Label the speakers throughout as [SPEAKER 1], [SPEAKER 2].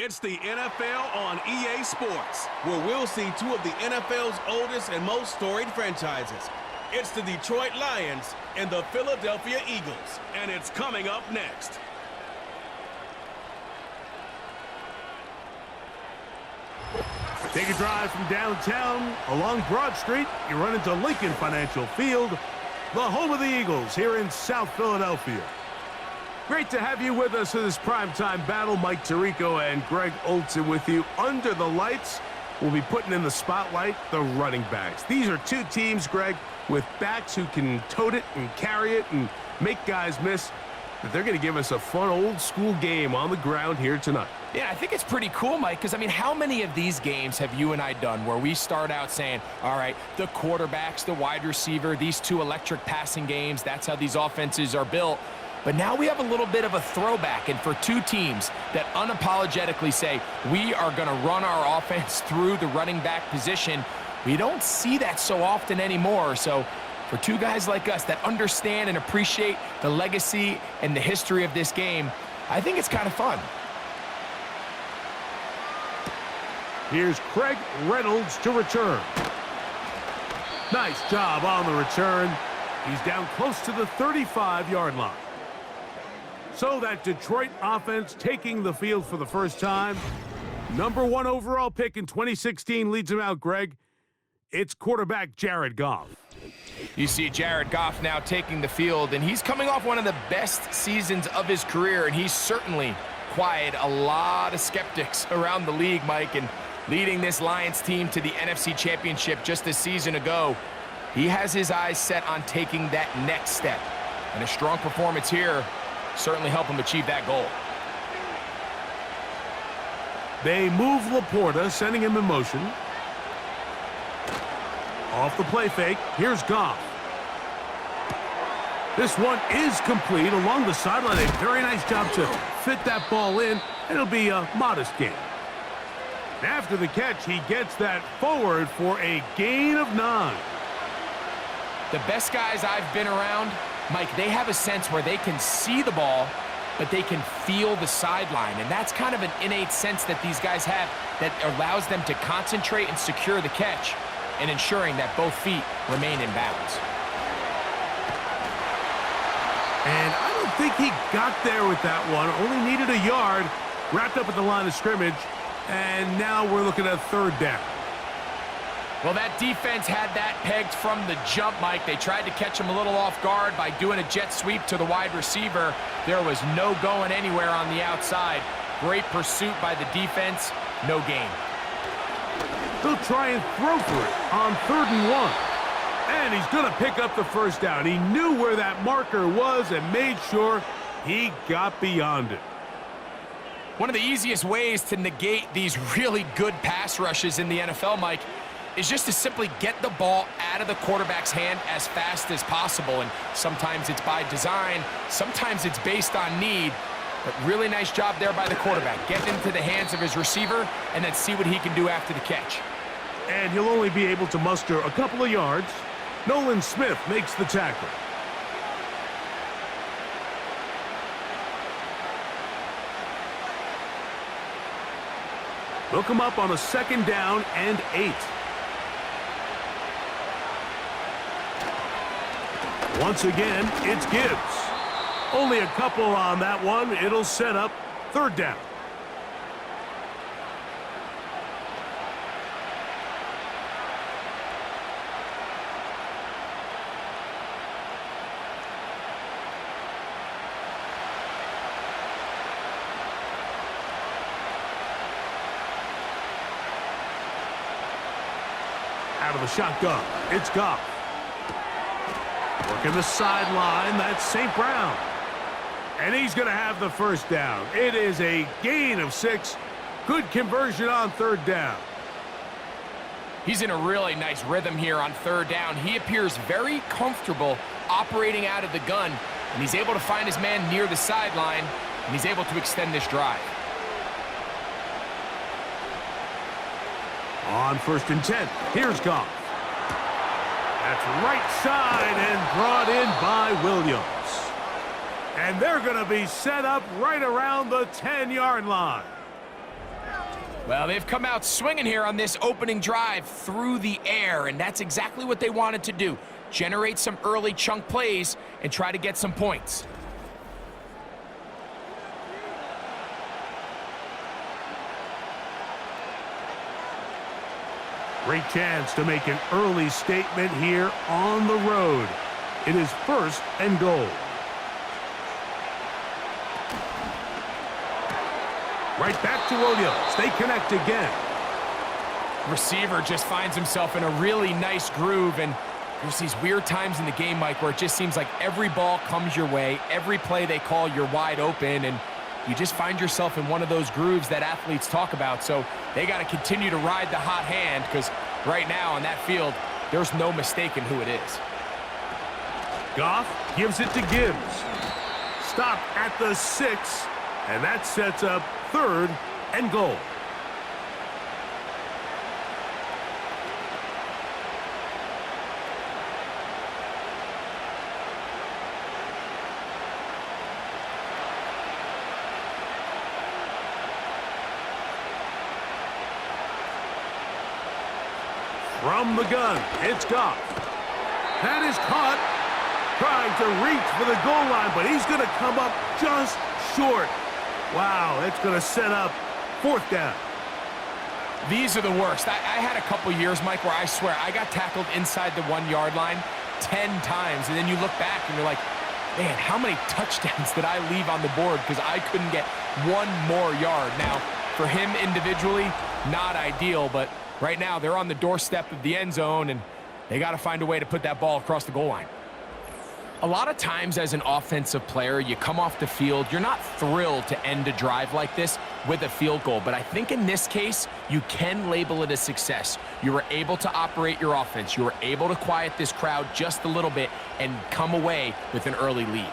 [SPEAKER 1] It's the NFL on EA Sports, where we'll see two of the NFL's oldest and most storied franchises. It's the Detroit Lions and the Philadelphia Eagles, and it's coming up next.
[SPEAKER 2] Take a drive from downtown along Broad Street. You run into Lincoln Financial Field, the home of the Eagles here in South Philadelphia. Great to have you with us for this primetime battle. Mike Tirico and Greg Olson with you. Under the lights, we'll be putting in the spotlight the running backs. These are two teams, Greg, with backs who can tote it and carry it and make guys miss. But they're going to give us a fun old-school game on the ground here tonight.
[SPEAKER 3] Yeah, I think it's pretty cool, Mike, because, I mean, how many of these games have you and I done where we start out saying, all right, the quarterbacks, the wide receiver, these two electric passing games, that's how these offenses are built. But now we have a little bit of a throwback, and for two teams that unapologetically say, we are going to run our offense through the running back position, we don't see that so often anymore. So for two guys like us that understand and appreciate the legacy and the history of this game, I think it's kind of fun.
[SPEAKER 2] Here's Craig Reynolds to return. Nice job on the return. He's down close to the 35-yard line. So that Detroit offense taking the field for the first time. #1 overall pick in 2016 leads him out, Greg. It's quarterback Jared Goff.
[SPEAKER 3] You see Jared Goff now taking the field, and he's coming off one of the best seasons of his career, and he's certainly quieted a lot of skeptics around the league, Mike, and leading this Lions team to the NFC Championship just a season ago. He has his eyes set on taking that next step, and a strong performance here certainly help him achieve that goal.
[SPEAKER 2] They move Laporta, sending him in motion. Off the play fake, here's Goff. This one is complete along the sideline. A very nice job to fit that ball in, and it'll be a modest gain. After the catch, he gets that forward for a gain of 9.
[SPEAKER 3] The best guys I've been around, Mike, they have a sense where they can see the ball, but they can feel the sideline. And that's kind of an innate sense that these guys have that allows them to concentrate and secure the catch and ensuring that both feet remain in bounds.
[SPEAKER 2] And I don't think he got there with that one. Only needed a yard. Wrapped up at the line of scrimmage. And now we're looking at 3rd down.
[SPEAKER 3] Well, that defense had that pegged from the jump, Mike. They tried to catch him a little off guard by doing a jet sweep to the wide receiver. There was no going anywhere on the outside. Great pursuit by the defense. No gain.
[SPEAKER 2] They'll try and throw for it on 3rd and 1. And he's going to pick up the first down. He knew where that marker was and made sure he got beyond it.
[SPEAKER 3] One of the easiest ways to negate these really good pass rushes in the NFL, Mike, is just to simply get the ball out of the quarterback's hand as fast as possible. And sometimes it's by design, sometimes it's based on need. But really nice job there by the quarterback. Getting into the hands of his receiver and then see what he can do after the catch.
[SPEAKER 2] And he'll only be able to muster a couple of yards. Nolan Smith makes the tackle. They'll come up on a 2nd down and 8. Once again, it's Gibbs. Only a couple on that one. It'll set up 3rd down. Out of the shotgun, it's Goff. Working the sideline, that's St. Brown. And he's going to have the first down. It is a gain of 6. Good conversion on 3rd down.
[SPEAKER 3] He's in a really nice rhythm here on 3rd down. He appears very comfortable operating out of the gun, and he's able to find his man near the sideline, and he's able to extend this drive.
[SPEAKER 2] On 1st and 10, here's Goff. That's right side and brought in by Williams. And they're going to be set up right around the 10-yard line.
[SPEAKER 3] Well, they've come out swinging here on this opening drive through the air, and that's exactly what they wanted to do. Generate some early chunk plays and try to get some points.
[SPEAKER 2] Great chance to make an early statement here on the road. It is 1st and goal. Right back to Williams. They connect again.
[SPEAKER 3] Receiver just finds himself in a really nice groove, and there's these weird times in the game, Mike, where it just seems like every ball comes your way, every play they call, you're wide open, and you just find yourself in one of those grooves that athletes talk about. So they got to continue to ride the hot hand, because right now on that field, there's no mistaking who it is.
[SPEAKER 2] Goff gives it to Gibbs. Stop at the 6, and that sets up 3rd and goal. From the gun, it's Goff. That is caught. Trying to reach for the goal line, but he's going to come up just short. Wow, that's going to set up 4th down.
[SPEAKER 3] These are the worst. I had a couple years, Mike, where I swear I got tackled inside the 1-yard line 10 times, and then you look back and you're like, man, how many touchdowns did I leave on the board because I couldn't get one more yard? Now, for him individually, not ideal, but right now they're on the doorstep of the end zone, and they got to find a way to put that ball across the goal line. A lot of times as an offensive player, you come off the field, you're not thrilled to end a drive like this with a field goal, but I think in this case, you can label it a success. You were able to operate your offense. You were able to quiet this crowd just a little bit and come away with an early lead.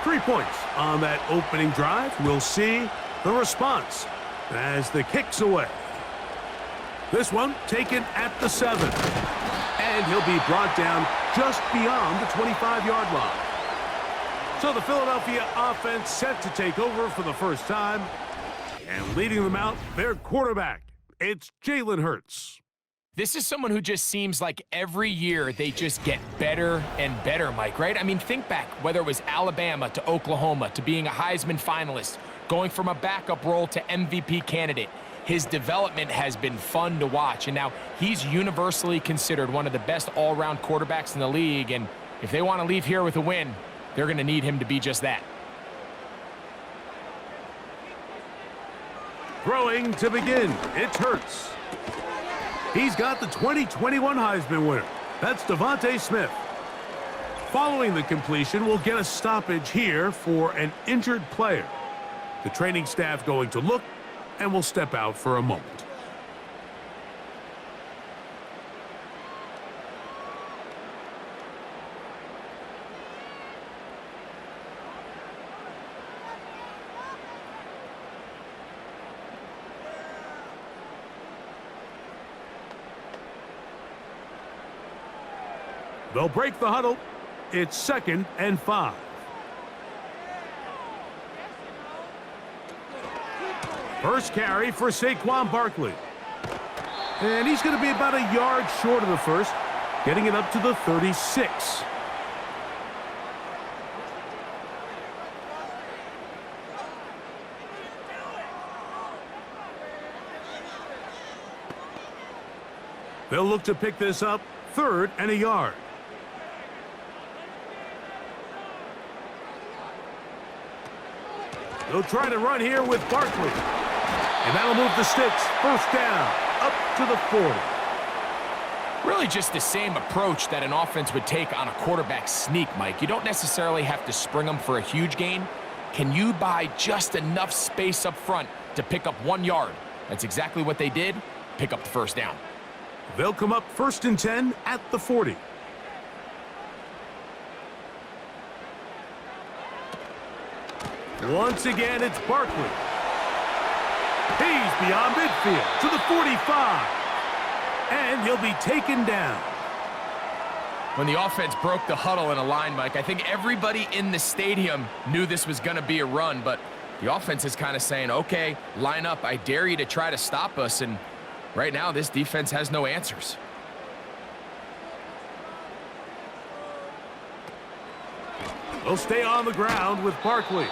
[SPEAKER 2] Three points on that opening drive. We'll see the response as the kick's away. This one taken at the 7. And he'll be brought down just beyond the 25-yard line. So the Philadelphia offense set to take over for the first time. And leading them out, their quarterback. It's Jalen Hurts.
[SPEAKER 3] This is someone who just seems like every year they just get better and better, Mike, right? I mean, think back, whether it was Alabama to Oklahoma to being a Heisman finalist, going from a backup role to MVP candidate. His development has been fun to watch, and now he's universally considered one of the best all-around quarterbacks in the league, and if they want to leave here with a win, they're going to need him to be just that.
[SPEAKER 2] Throwing to begin, it's Hurts. He's got the 2021 Heisman winner. That's Devontae Smith. Following the completion, we'll get a stoppage here for an injured player. The training staff going to look, and we'll step out for a moment. They'll break the huddle. It's 2nd and 5. First carry for Saquon Barkley. And he's going to be about a yard short of the first, getting it up to the 36. They'll look to pick this up, 3rd and a yard. They'll try to run here with Barkley. And that'll move the sticks. First down, up to the 40.
[SPEAKER 3] Really just the same approach that an offense would take on a quarterback sneak, Mike. You don't necessarily have to spring them for a huge gain. Can you buy just enough space up front to pick up 1 yard? That's exactly what they did. Pick up the first down.
[SPEAKER 2] They'll come up 1st and 10 at the 40. Once again, it's Barkley. He's beyond midfield to the 45. And he'll be taken down.
[SPEAKER 3] When the offense broke the huddle in a line, Mike, I think everybody in the stadium knew this was going to be a run, but the offense is kind of saying, okay, line up. I dare you to try to stop us, and right now this defense has no answers.
[SPEAKER 2] They'll stay on the ground with Barkley.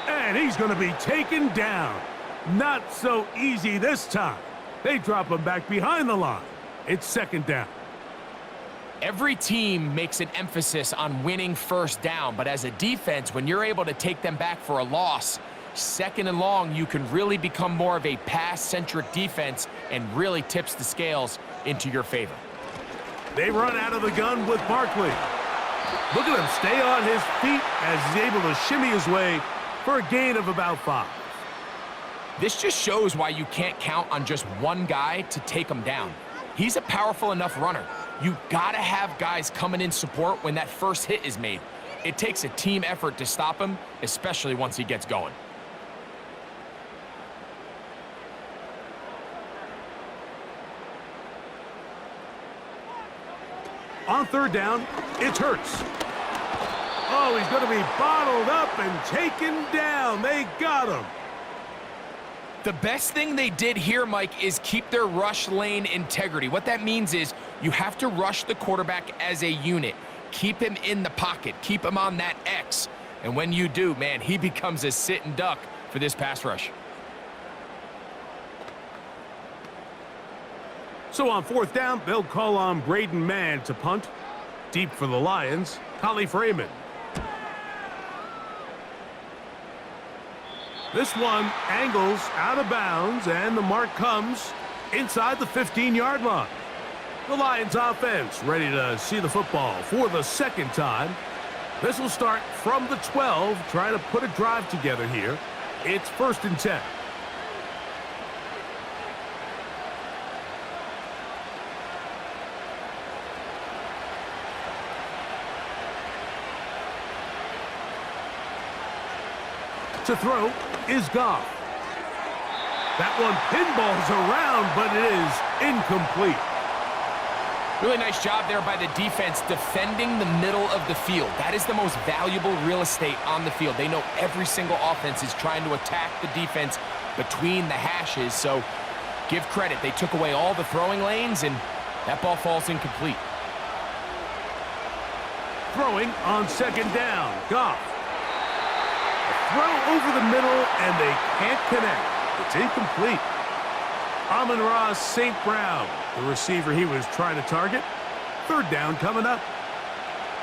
[SPEAKER 2] And he's going to be taken down. Not so easy this time. They drop him back behind the line. It's second down.
[SPEAKER 3] Every team makes an emphasis on winning first down, but as a defense, when you're able to take them back for a loss, second and long, you can really become more of a pass-centric defense and really tips the scales into your favor.
[SPEAKER 2] They run out of the gun with Barkley. Look at him stay on his feet as he's able to shimmy his way for a gain of about 5.
[SPEAKER 3] This just shows why you can't count on just one guy to take him down. He's a powerful enough runner. You gotta have guys coming in support when that first hit is made. It takes a team effort to stop him, especially once he gets going.
[SPEAKER 2] On third down, it's Hurts. Oh, he's going to be bottled up and taken down. They got him.
[SPEAKER 3] The best thing they did here, Mike, is keep their rush lane integrity. What that means is you have to rush the quarterback as a unit. Keep him in the pocket. Keep him on that X. And when you do, man, he becomes a sitting duck for this pass rush.
[SPEAKER 2] So on fourth down, they'll call on Braden Mann to punt. Deep for the Lions, Collie Freeman. This one angles out of bounds, and the mark comes inside the 15-yard line. The Lions offense ready to see the football for the second time. This will start from the 12, trying to put a drive together here. It's 1st and 10. To throw is Goff. That one pinballs around, but it is incomplete.
[SPEAKER 3] Really nice job there by the defense defending the middle of the field. That is the most valuable real estate on the field. They know every single offense is trying to attack the defense between the hashes, so give credit. They took away all the throwing lanes, and that ball falls incomplete.
[SPEAKER 2] Throwing on second down, Goff. Throw over the middle, and they can't connect. It's incomplete. Amon-Ra St. Brown, the receiver he was trying to target. Third down coming up.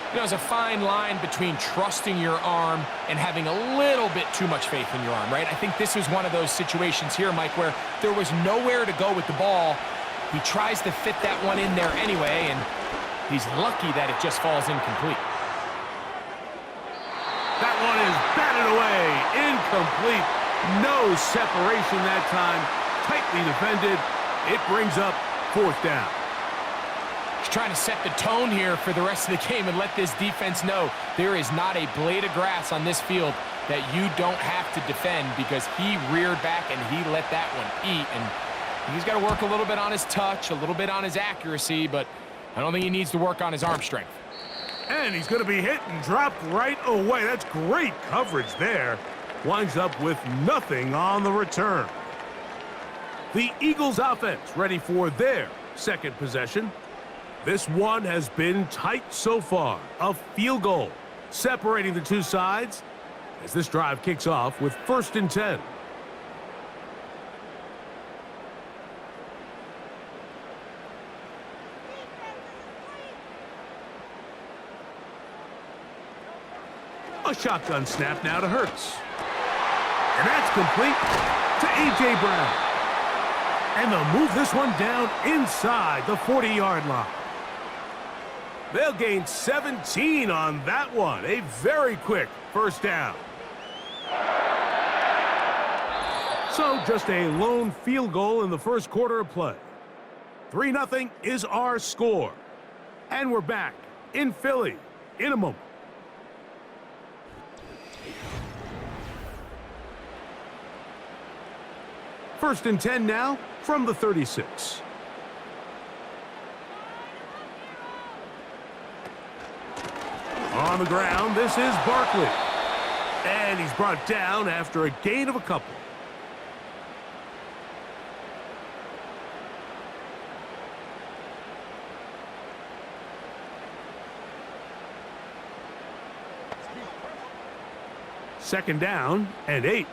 [SPEAKER 3] You know, there's a fine line between trusting your arm and having a little bit too much faith in your arm, right? I think this was one of those situations here, Mike, where there was nowhere to go with the ball. He tries to fit that one in there anyway, and he's lucky that it just falls incomplete.
[SPEAKER 2] That one is batted away. Incomplete. No separation that time. Tightly defended. It brings up 4th down.
[SPEAKER 3] He's trying to set the tone here for the rest of the game and let this defense know there is not a blade of grass on this field that you don't have to defend, because he reared back and he let that one eat. And he's got to work a little bit on his touch, a little bit on his accuracy, but I don't think he needs to work on his arm strength.
[SPEAKER 2] And he's going to be hit and dropped right away. That's great coverage there. Winds up with nothing on the return. The Eagles offense ready for their second possession. This one has been tight so far. A field goal separating the two sides as this drive kicks off with 1st and 10. A shotgun snap now to Hurts. And that's complete to A.J. Brown. And they'll move this one down inside the 40-yard line. They'll gain 17 on that one. A very quick first down. So just a lone field goal in the first quarter of play. 3-0 is our score. And we're back in Philly in a moment. First and 10 now from the 36. on the ground. This is Barkley. And he's brought down after a gain of a couple. Second down and 8.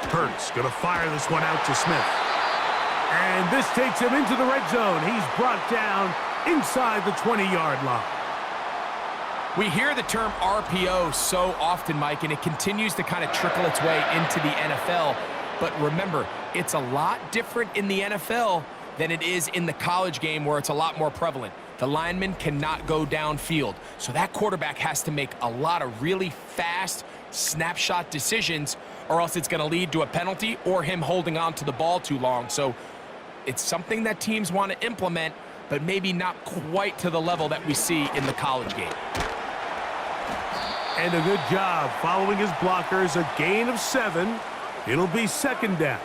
[SPEAKER 2] Hurts going to fire this one out to Smith. And this takes him into the red zone. He's brought down inside the 20-yard line.
[SPEAKER 3] We hear the term RPO so often, Mike, and it continues to kind of trickle its way into the NFL. But remember, it's a lot different in the NFL than it is in the college game where it's a lot more prevalent. The lineman cannot go downfield, so that quarterback has to make a lot of really fast snapshot decisions, or else it's going to lead to a penalty or him holding on to the ball too long. So it's something that teams want to implement, but maybe not quite to the level that we see in the college game.
[SPEAKER 2] And a good job following his blockers, a gain of 7. It'll be second down.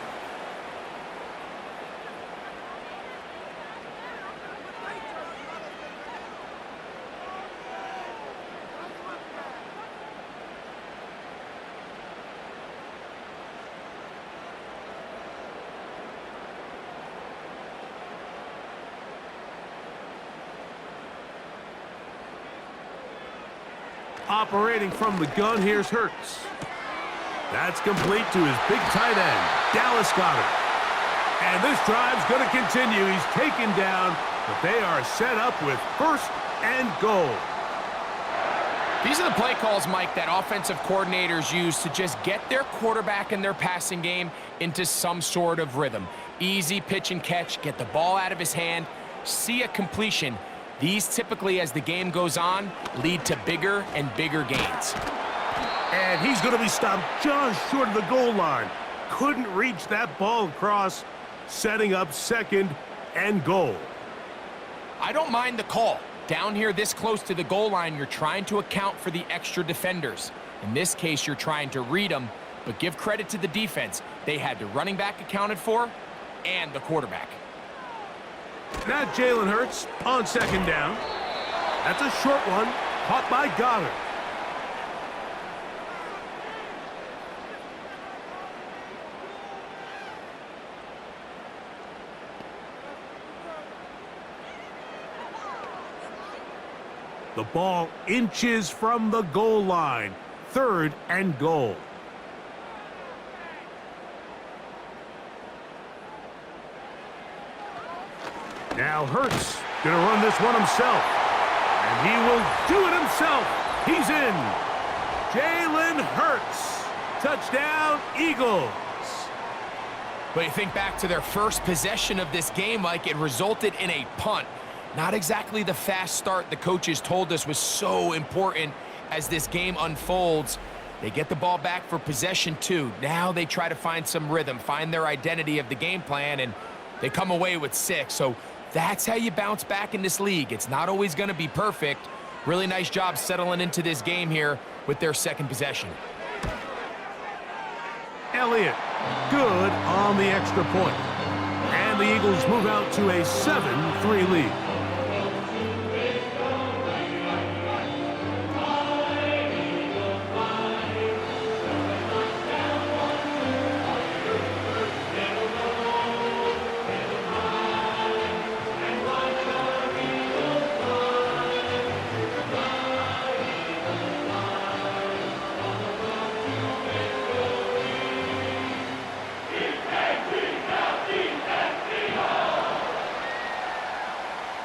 [SPEAKER 2] Operating from the gun, here's Hurts. That's complete to his big tight end, Dallas Goedert. And this drive's going to continue. He's taken down, but they are set up with first and goal.
[SPEAKER 3] These are the play calls, Mike, that offensive coordinators use to just get their quarterback and their passing game into some sort of rhythm. Easy pitch and catch, get the ball out of his hand, see a completion. These typically, as the game goes on, lead to bigger and bigger gains.
[SPEAKER 2] And he's going to be stopped just short of the goal line. Couldn't reach that ball across, setting up second and goal.
[SPEAKER 3] I don't mind the call. Down here this close to the goal line, you're trying to account for the extra defenders. In this case, you're trying to read them, but give credit to the defense. They had the running back accounted for and the quarterback.
[SPEAKER 2] Now Jalen Hurts on second down. That's a short one, caught by Goddard. The ball inches from the goal line. Third and goal. Now Hurts going to run this one himself. And he will do it himself. He's in. Jalen Hurts. Touchdown, Eagles.
[SPEAKER 3] But you think back to their first possession of this game, Mike, it resulted in a punt. Not exactly the fast start the coaches told us was so important as this game unfolds. They get the ball back for possession 2. Now they try to find some rhythm, find their identity of the game plan, and they come away with 6. So that's how you bounce back in this league. It's not always going to be perfect. Really nice job settling into this game here with their second possession.
[SPEAKER 2] Elliott, good on the extra point. And the Eagles move out to a 7-3 lead.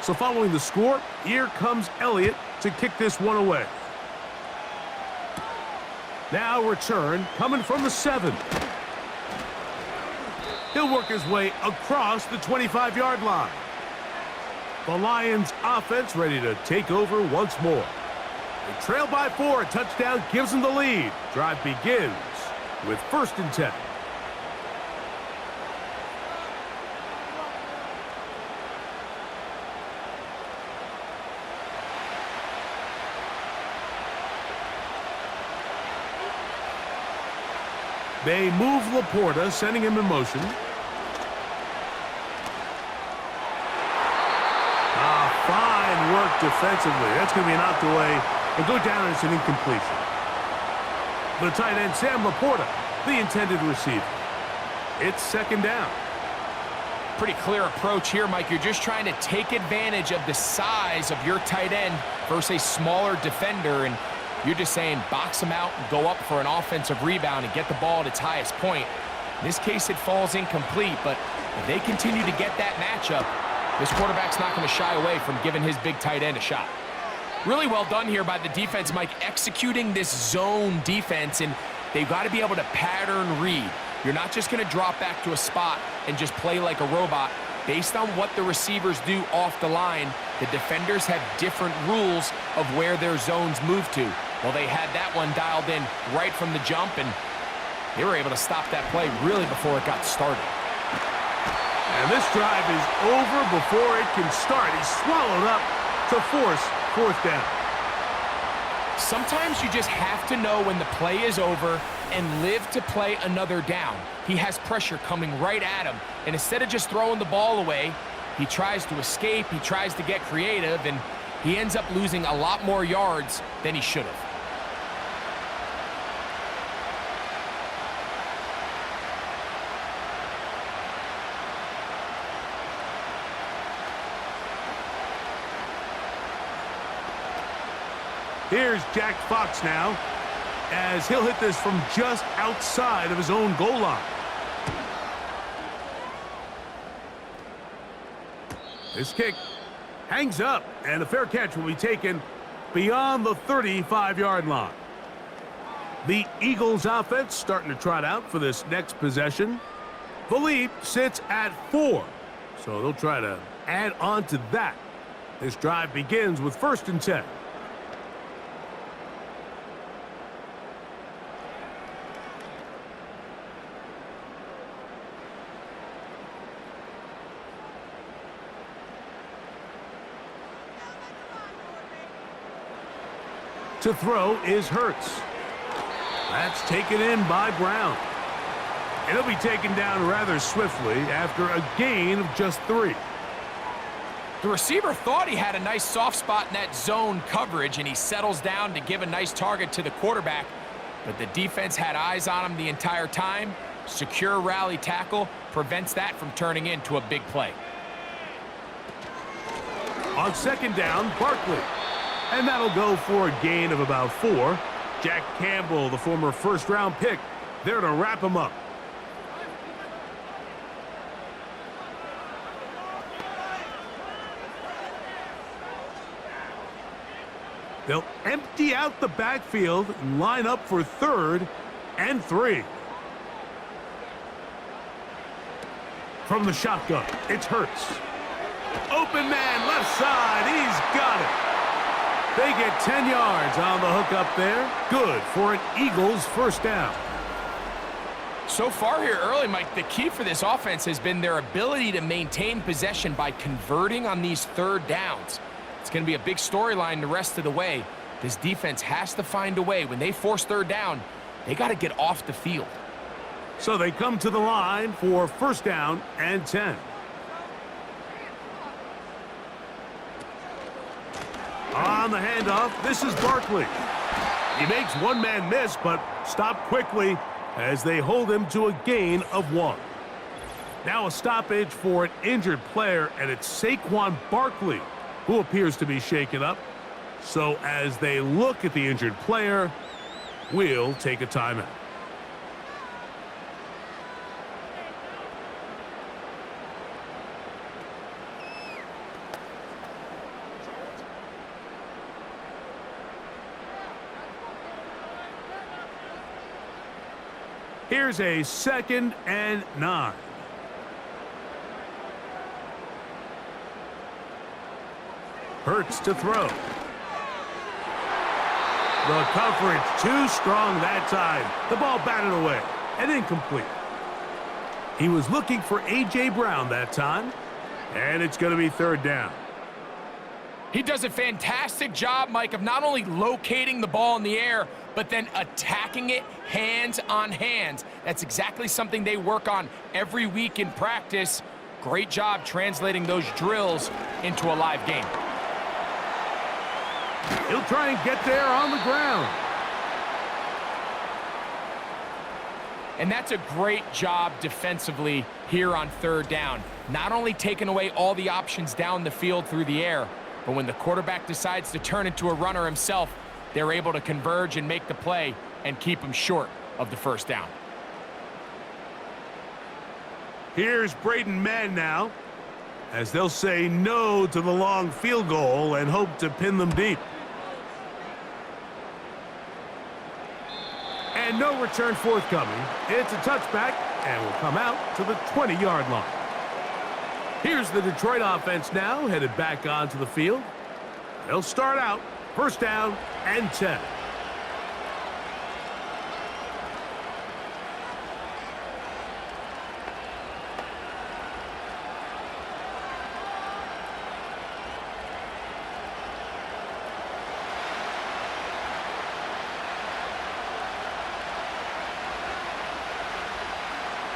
[SPEAKER 2] So following the score, here comes Elliott to kick this one away. Now return coming from the 7. He'll work his way across the 25-yard line. The Lions offense ready to take over once more. They trail by 4. A touchdown gives them the lead. Drive begins with 1st and 10. They move Laporta, sending him in motion. work defensively. That's going to be knocked away and go down as an incompletion. The tight end, Sam Laporta, the intended receiver. It's second down.
[SPEAKER 3] Pretty clear approach here, Mike. You're just trying to take advantage of the size of your tight end versus a smaller defender, and you're just saying box him out and go up for an offensive rebound and get the ball at its highest point. In this case, it falls incomplete, but if they continue to get that matchup, this quarterback's not going to shy away from giving his big tight end a shot. Really well done here by the defense, Mike, executing this zone defense, and they've got to be able to pattern read. You're not just going to drop back to a spot and just play like a robot. Based on what the receivers do off the line, the defenders have different rules of where their zones move to. Well, they had that one dialed in right from the jump, and they were able to stop that play really before it got started.
[SPEAKER 2] And this drive is over before it can start. He's swallowed up to force fourth down.
[SPEAKER 3] Sometimes you just have to know when the play is over and live to play another down. He has pressure coming right at him, and instead of just throwing the ball away, he tries to escape, he tries to get creative, and he ends up losing a lot more yards than he should have.
[SPEAKER 2] Here's Jack Fox now, as he'll hit this from just outside of his own goal line. This kick hangs up, and a fair catch will be taken beyond the 35-yard line. The Eagles offense starting to trot out for this next possession. The lead sits at 4, so they'll try to add on to that. This drive begins with 1st and 10. To throw is Hurts. That's taken in by Brown. And he'll be taken down rather swiftly after a gain of just 3.
[SPEAKER 3] The receiver thought he had a nice soft spot in that zone coverage, and he settles down to give a nice target to the quarterback. But the defense had eyes on him the entire time. Secure rally tackle prevents that from turning into a big play.
[SPEAKER 2] On second down, Barkley. And that'll go for a gain of about 4. Jack Campbell, the former first-round pick, there to wrap him up. They'll empty out the backfield and line up for 3rd and 3. From the shotgun, it's Hurts. Open man, left side, he's got it. They get 10 yards on the hook up there. Good for an Eagles first down.
[SPEAKER 3] So far here early, Mike, the key for this offense has been their ability to maintain possession by converting on these 3rd downs. It's going to be a big storyline the rest of the way. This defense has to find a way. When they force 3rd down, they got to get off the field.
[SPEAKER 2] So they come to the line for 1st down and 10. On the handoff, this is Barkley. He makes one man miss, but stopped quickly as they hold him to a gain of 1. Now a stoppage for an injured player, and it's Saquon Barkley who appears to be shaken up. So as they look at the injured player, we'll take a timeout. Here's a 2nd and 9. Hurts to throw. The coverage too strong that time. The ball batted away and incomplete. He was looking for A.J. Brown that time, and it's going to be 3rd down.
[SPEAKER 3] He does a fantastic job, Mike, of not only locating the ball in the air, but then attacking it hands on hands. That's exactly something they work on every week in practice. Great job translating those drills into a live game.
[SPEAKER 2] He'll try and get there on the ground.
[SPEAKER 3] And that's a great job defensively here on third down. Not only taking away all the options down the field through the air, but when the quarterback decides to turn into a runner himself, they're able to converge and make the play and keep him short of the first down.
[SPEAKER 2] Here's Braden Mann now, as they'll say no to the long field goal and hope to pin them deep. And no return forthcoming. It's a touchback and will come out to the 20-yard line. Here's the Detroit offense now, headed back onto the field. They'll start out first down and 10.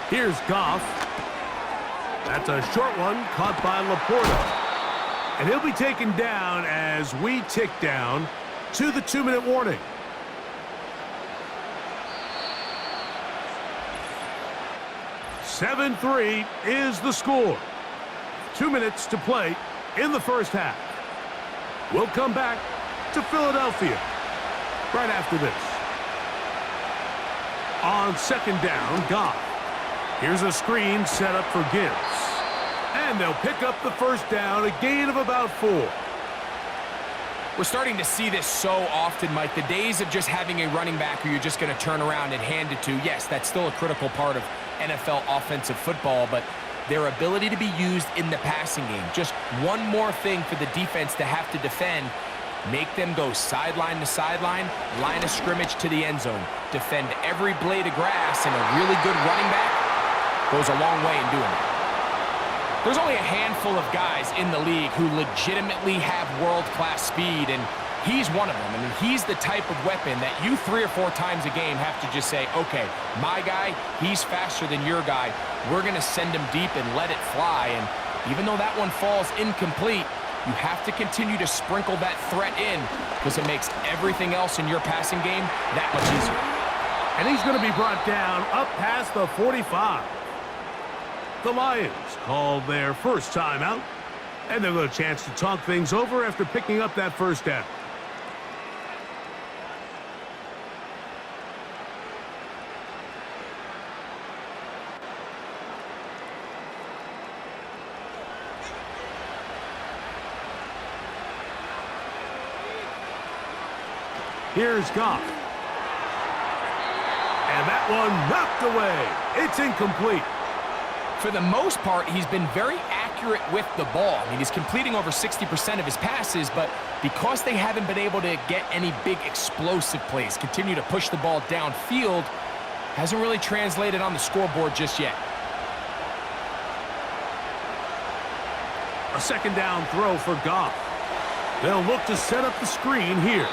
[SPEAKER 2] Here's Goff. That's a short one caught by Laporta. And he'll be taken down as we tick down to the 2-minute warning. "7-3 is the score. 2 minutes to play in the first half. We'll come back to Philadelphia right after this. On second down, Goff. Here's a screen set up for Gibbs. And they'll pick up the first down, a gain of about 4.
[SPEAKER 3] We're starting to see this so often, Mike. The days of just having a running back who you're just going to turn around and hand it to, yes, that's still a critical part of NFL offensive football, but their ability to be used in the passing game. Just one more thing for the defense to have to defend. Make them go sideline to sideline, line of scrimmage to the end zone. Defend every blade of grass, and a really good running back goes a long way in doing it. There's only a handful of guys in the league who legitimately have world-class speed, and he's one of them. I mean, he's the type of weapon that you 3 or 4 times a game have to just say, okay, my guy, he's faster than your guy. We're going to send him deep and let it fly. And even though that one falls incomplete, you have to continue to sprinkle that threat in because it makes everything else in your passing game that much easier.
[SPEAKER 2] And he's going to be brought down up past the 45. The Lions called their first timeout, and they'll get a chance to talk things over after picking up that first down. Here's Goff. And that one knocked away. It's incomplete.
[SPEAKER 3] For the most part, he's been very accurate with the ball. I mean, he's completing over 60% of his passes, but because they haven't been able to get any big explosive plays, continue to push the ball downfield, hasn't really translated on the scoreboard just yet.
[SPEAKER 2] A second down throw for Goff. They'll look to set up the screen here.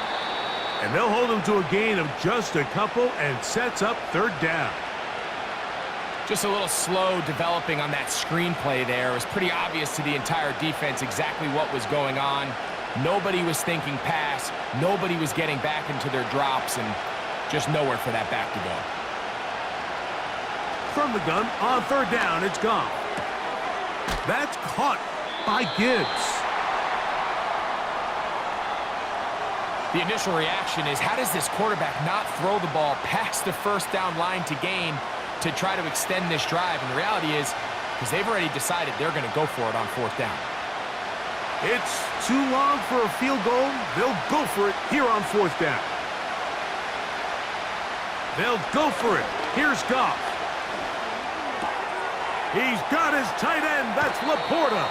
[SPEAKER 2] And they'll hold him to a gain of just a couple and sets up third down.
[SPEAKER 3] Just a little slow developing on that screenplay there. It was pretty obvious to the entire defense exactly what was going on. Nobody was thinking pass. Nobody was getting back into their drops, and just nowhere for that back to go.
[SPEAKER 2] From the gun, on third down, it's gone. That's caught by Gibbs.
[SPEAKER 3] The initial reaction is, how does this quarterback not throw the ball past the first down line to gain to try to extend this drive? And the reality is, because they've already decided they're going to go for it on fourth down.
[SPEAKER 2] It's too long for a field goal. They'll go for it here on fourth down. They'll go for it. Here's Goff. He's got his tight end. That's Laporta.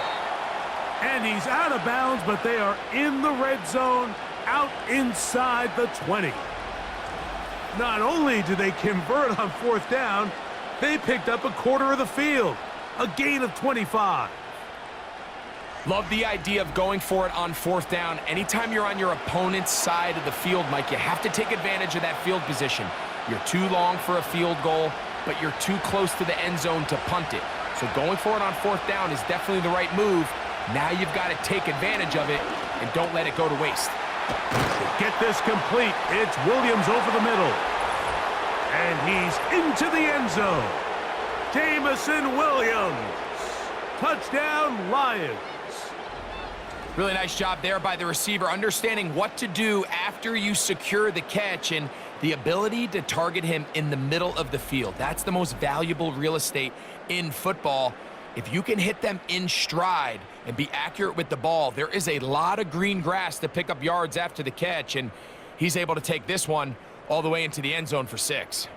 [SPEAKER 2] And he's out of bounds, but they are in the red zone, out inside the 20. Not only did they convert on fourth down, they picked up a quarter of the field, a gain of 25.
[SPEAKER 3] Love the idea of going for it on fourth down. Anytime you're on your opponent's side of the field, Mike, you have to take advantage of that field position. You're too long for a field goal, but you're too close to the end zone to punt it. So going for it on fourth down is definitely the right move. Now you've got to take advantage of it and don't let it go to waste.
[SPEAKER 2] Get this complete. It's Williams over the middle. And he's into the end zone. Jamison Williams. Touchdown, Lions.
[SPEAKER 3] Really nice job there by the receiver, understanding what to do after you secure the catch and the ability to target him in the middle of the field. That's the most valuable real estate in football. If you can hit them in stride and be accurate with the ball, there is a lot of green grass to pick up yards after the catch, and he's able to take this one all the way into the end zone for 6.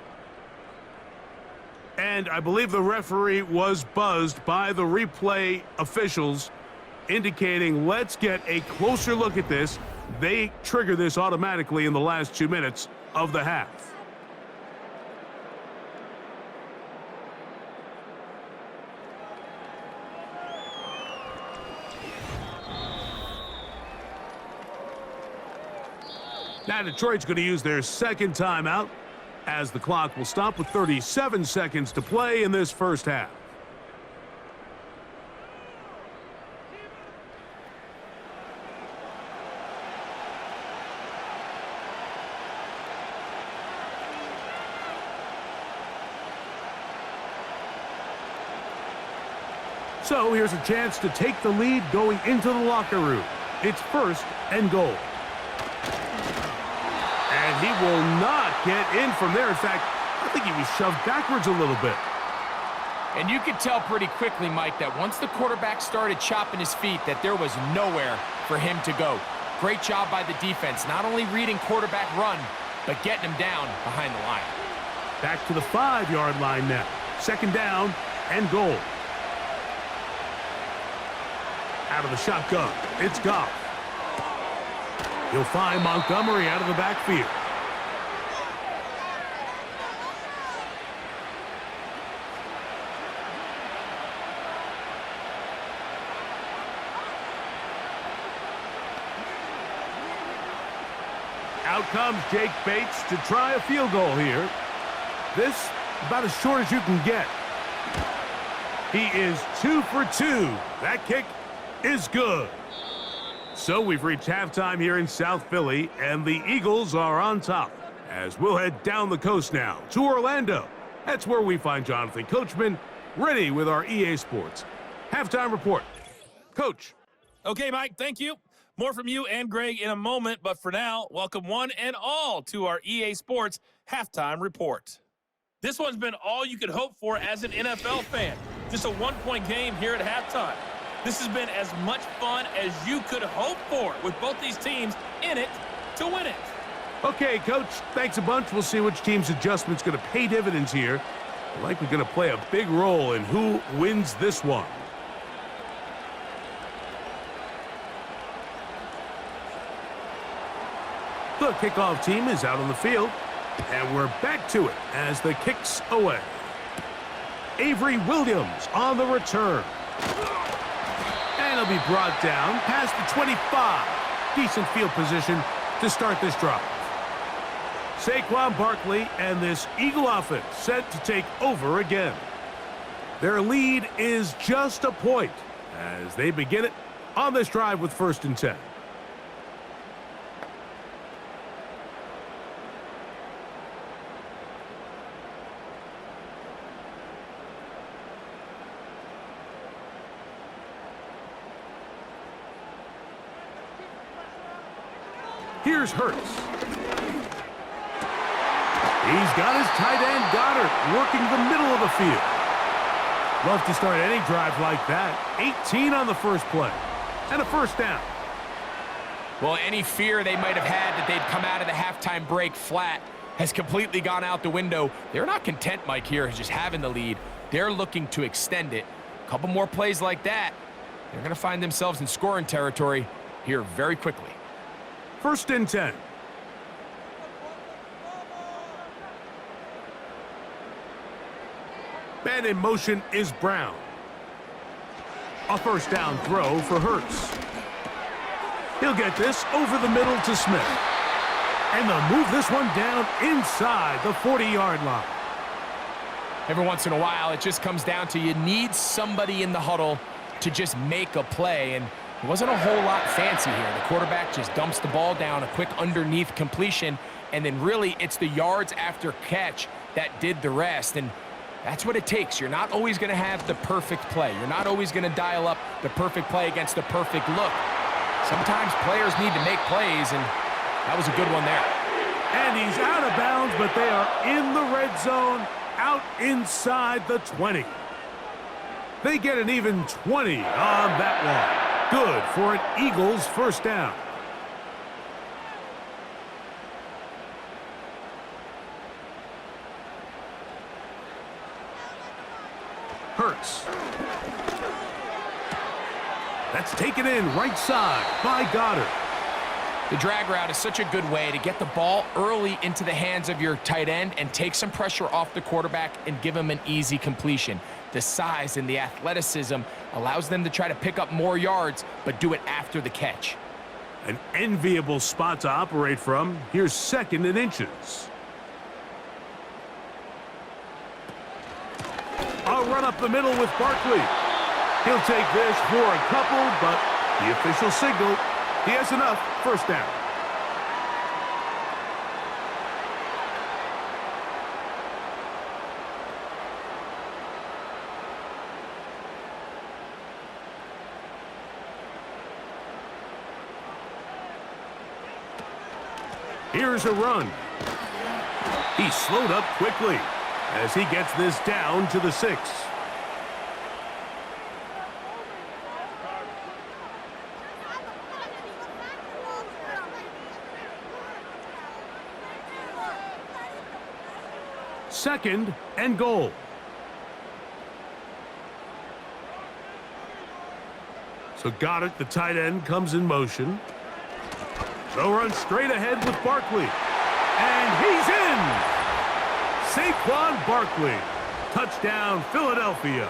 [SPEAKER 2] And I believe the referee was buzzed by the replay officials, indicating let's get a closer look at this. They trigger this automatically in the last 2 minutes of the half. Now Detroit's going to use their second timeout as the clock will stop with 37 seconds to play in this first half. So here's a chance to take the lead going into the locker room. It's 1st and goal. And he will not get in from there. In fact, I think he was shoved backwards a little bit.
[SPEAKER 3] And you could tell pretty quickly, Mike, that once the quarterback started chopping his feet, that there was nowhere for him to go. Great job by the defense, not only reading quarterback run, but getting him down behind the line.
[SPEAKER 2] Back to the 5-yard line now. 2nd down and goal. Out of the shotgun, it's Goff. He'll find Montgomery out of the backfield. Out comes Jake Bates to try a field goal here. This about as short as you can get. He is 2 for 2. That kick is good. So we've reached halftime here in South Philly, and the Eagles are on top. As we'll head down the coast now to Orlando. That's where we find Jonathan Coachman ready with our EA Sports halftime report. Coach.
[SPEAKER 4] Okay, Mike, thank you. More from you and Greg in a moment, but for now, welcome one and all to our EA Sports halftime report. This one's been all you could hope for as an NFL fan. Just a one-point game here at halftime. This has been as much fun as you could hope for with both these teams in it to win it.
[SPEAKER 2] Okay, Coach, thanks a bunch. We'll see which team's adjustment's going to pay dividends here. Likely going to play a big role in who wins this one. The kickoff team is out on the field, and we're back to it as the kick's away. Avery Williams on the return. And he'll be brought down past the 25. Decent field position to start this drive. Saquon Barkley and this Eagle offense set to take over again. Their lead is just a point as they begin it on this drive with 1st and 10. Here's Hurts. He's got his tight end Goddard working the middle of the field. Love to start any drive like that. 18 on the first play. And a 1st down.
[SPEAKER 3] Well, any fear they might have had that they'd come out of the halftime break flat has completely gone out the window. They're not content, Mike, here, just having the lead. They're looking to extend it. A couple more plays like that, they're going to find themselves in scoring territory here very quickly.
[SPEAKER 2] 1st and 10. Man in motion is Brown. A 1st down throw for Hurts. He'll get this over the middle to Smith. And they'll move this one down inside the 40-yard line.
[SPEAKER 3] Every once in a while, it just comes down to you need somebody in the huddle to just make a play. And It wasn't a whole lot fancy here. The quarterback just dumps the ball down, a quick underneath completion, and then really it's the yards after catch that did the rest. And that's what it takes. You're not always going to have the perfect play. You're not always going to dial up the perfect play against the perfect look. Sometimes players need to make plays, and that was a good one there.
[SPEAKER 2] And he's out of bounds, but they are in the red zone, out inside the 20. They get an even 20 on that one. Good for an Eagles first down. Hurts. That's taken in right side by Goddard.
[SPEAKER 3] The drag route is such a good way to get the ball early into the hands of your tight end and take some pressure off the quarterback and give him an easy completion. The size and the athleticism allows them to try to pick up more yards, but do it after the catch.
[SPEAKER 2] An enviable spot to operate from. Here's 2nd and inches. A run up the middle with Barkley. He'll take this for a couple, but the official signal, he has enough. First down. Here's a run. He slowed up quickly as he gets this down to the 6. Second and goal. So Goddard, the tight end, comes in motion. They'll run straight ahead with Barkley. And he's in! Saquon Barkley. Touchdown, Philadelphia.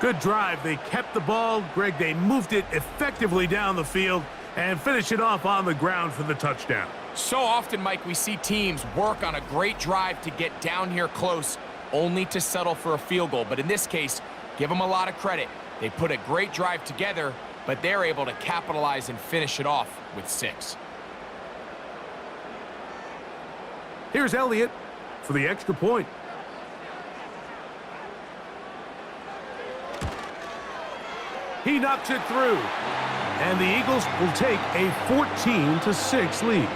[SPEAKER 2] Good drive. They kept the ball. Greg, they moved it effectively down the field and finish it off on the ground for the touchdown.
[SPEAKER 3] So often, Mike, we see teams work on a great drive to get down here close, only to settle for a field goal. But in this case, give them a lot of credit. They put a great drive together, but they're able to capitalize and finish it off with 6.
[SPEAKER 2] Here's Elliott for the extra point. He knocks it through. And the Eagles will take a 14-6 lead.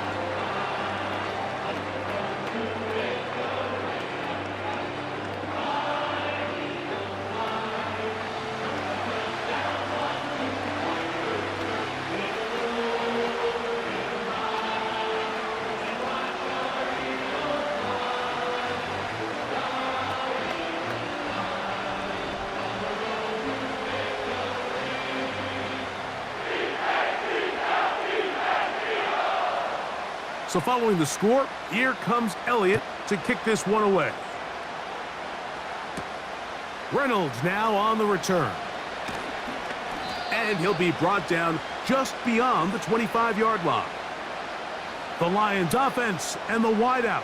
[SPEAKER 2] So following the score, here comes Elliott to kick this one away. Reynolds now on the return. And he'll be brought down just beyond the 25-yard line. The Lions offense and the wideout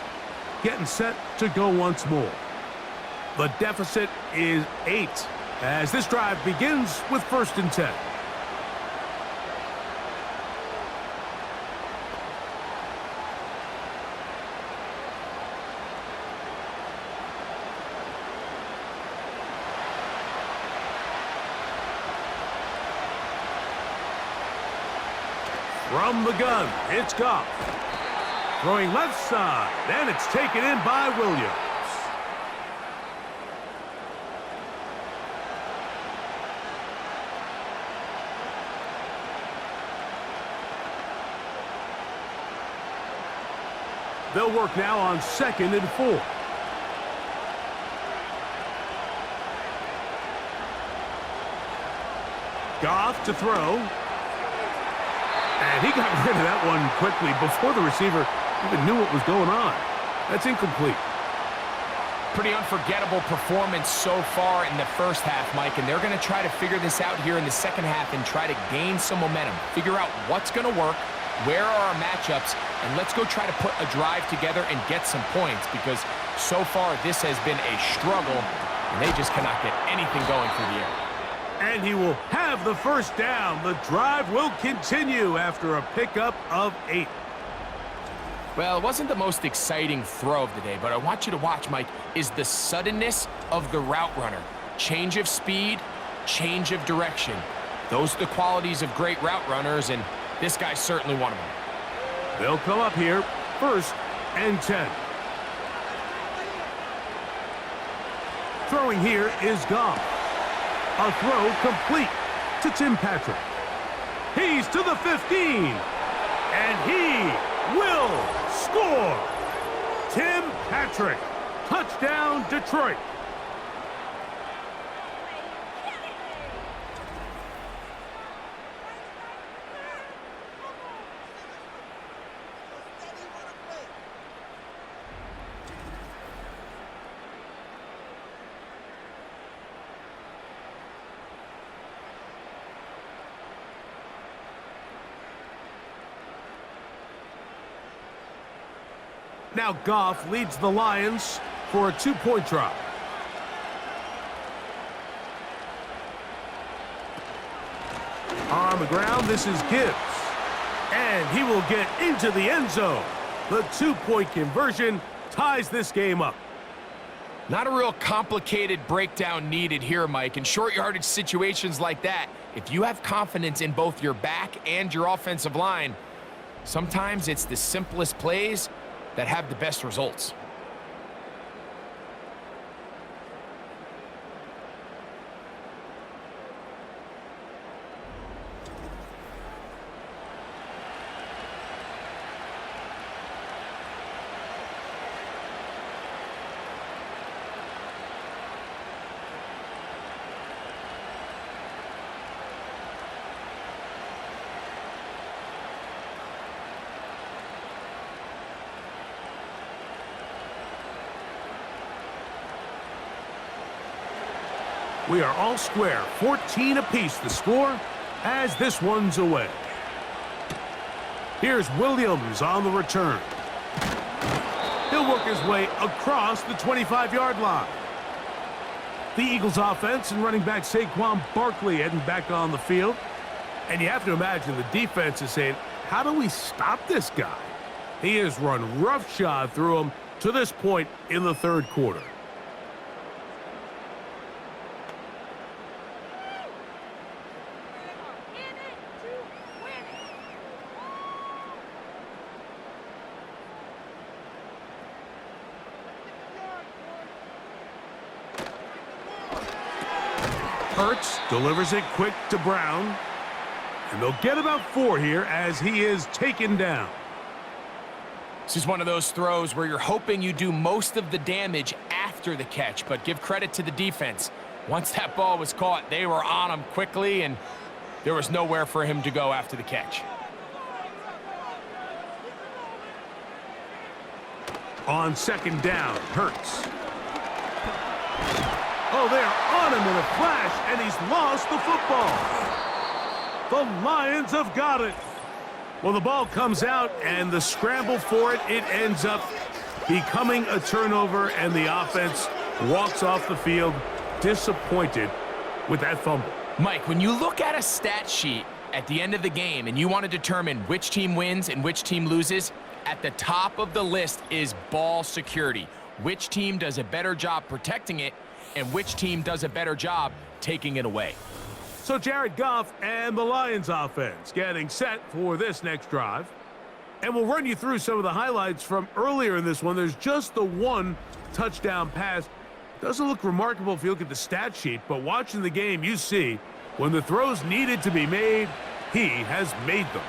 [SPEAKER 2] getting set to go once more. The deficit is 8 as this drive begins with 1st and 10. From the gun, it's Goff. Throwing left side, and it's taken in by Williams. They'll work now on 2nd and 4. Goff to throw. And he got rid of that one quickly before the receiver even knew what was going on. That's incomplete.
[SPEAKER 3] Pretty unforgettable performance so far in the first half, Mike, and they're going to try to figure this out here in the second half and try to gain some momentum. Figure out what's going to work, where are our matchups, and let's go try to put a drive together and get some points because so far this has been a struggle, and they just cannot get anything going through the air.
[SPEAKER 2] And he will have the first down. The drive will continue after a pickup of 8.
[SPEAKER 3] Well, it wasn't the most exciting throw of the day, but I want you to watch, Mike, is the suddenness of the route runner. Change of speed, change of direction. Those are the qualities of great route runners, and this guy's certainly one of them.
[SPEAKER 2] They'll come up here, 1st and 10. Throwing here is Goff. A throw complete to Tim Patrick. He's to the 15, and he will score. Tim Patrick, touchdown Detroit. Now Goff leads the Lions for a 2-point drop. On the ground, this is Gibbs. And he will get into the end zone. The 2-point conversion ties this game up.
[SPEAKER 3] Not a real complicated breakdown needed here, Mike. In short yardage situations like that, if you have confidence in both your back and your offensive line, sometimes it's the simplest plays that have the best results.
[SPEAKER 2] We are all square, 14 apiece the score as this one's away. Here's Williams on the return. He'll work his way across the 25-yard line. The Eagles offense and running back Saquon Barkley heading back on the field. And you have to imagine the defense is saying, how do we stop this guy? He has run roughshod through him to this point in the 3rd quarter. Hurts delivers it quick to Brown. And they'll get about 4 here as he is taken down.
[SPEAKER 3] This is one of those throws where you're hoping you do most of the damage after the catch, but give credit to the defense. Once that ball was caught, they were on him quickly, and there was nowhere for him to go after the catch.
[SPEAKER 2] On 2nd down, Hurts. Oh, they're on him in a flash, and he's lost the football. The Lions have got it. Well, the ball comes out, and the scramble for it, it ends up becoming a turnover, and the offense walks off the field disappointed with that fumble.
[SPEAKER 3] Mike, when you look at a stat sheet at the end of the game and you want to determine which team wins and which team loses, at the top of the list is ball security. Which team does a better job protecting it, and which team does a better job taking it away.
[SPEAKER 2] So Jared Goff and the Lions offense getting set for this next drive. And we'll run you through some of the highlights from earlier in this one. There's just the 1 touchdown pass. Doesn't look remarkable if you look at the stat sheet, but watching the game, you see when the throws needed to be made, he has made them.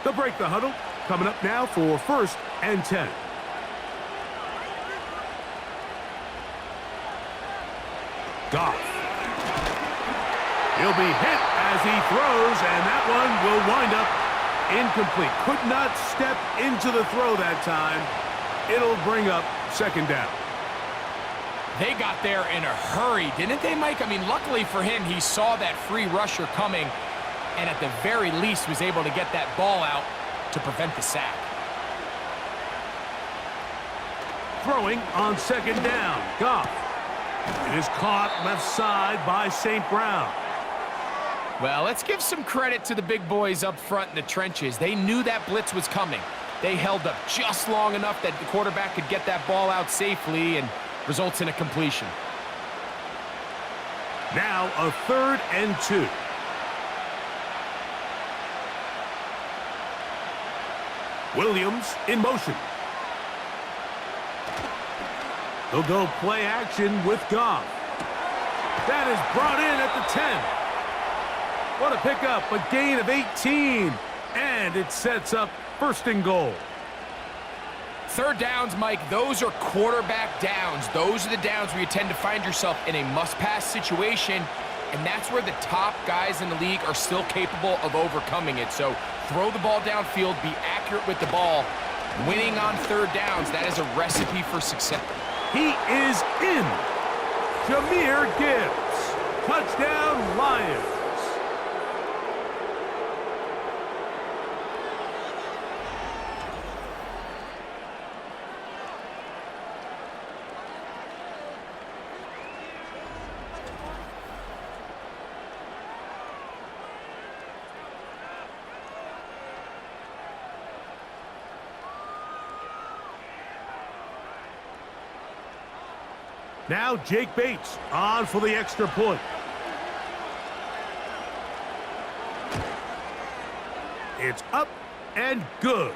[SPEAKER 2] They'll break the huddle. Coming up now for 1st and 10. Goff. He'll be hit as he throws, and that one will wind up incomplete. Could not step into the throw that time. It'll bring up 2nd down.
[SPEAKER 3] They got there in a hurry, didn't they, Mike? I mean, luckily for him, he saw that free rusher coming, and at the very least was able to get that ball out to prevent the sack.
[SPEAKER 2] Throwing on second down, Goff. It is caught left side by St. Brown.
[SPEAKER 3] Well, let's give some credit to the big boys up front in the trenches. They knew that blitz was coming. They held up just long enough that the quarterback could get that ball out safely and results in a completion.
[SPEAKER 2] Now a 3rd and 2. Williams in motion. They'll go play action with Goff. That is brought in at the 10. What a pickup, a gain of 18. And it sets up 1st and goal.
[SPEAKER 3] 3rd downs, Mike, those are quarterback downs. Those are the downs where you tend to find yourself in a must-pass situation, and that's where the top guys in the league are still capable of overcoming it. So throw the ball downfield, be accurate with the ball. Winning on 3rd downs, that is a recipe for success.
[SPEAKER 2] He is in. Jahmyr Gibbs. Touchdown, Lions. Now Jake Bates on for the extra point. It's up and good.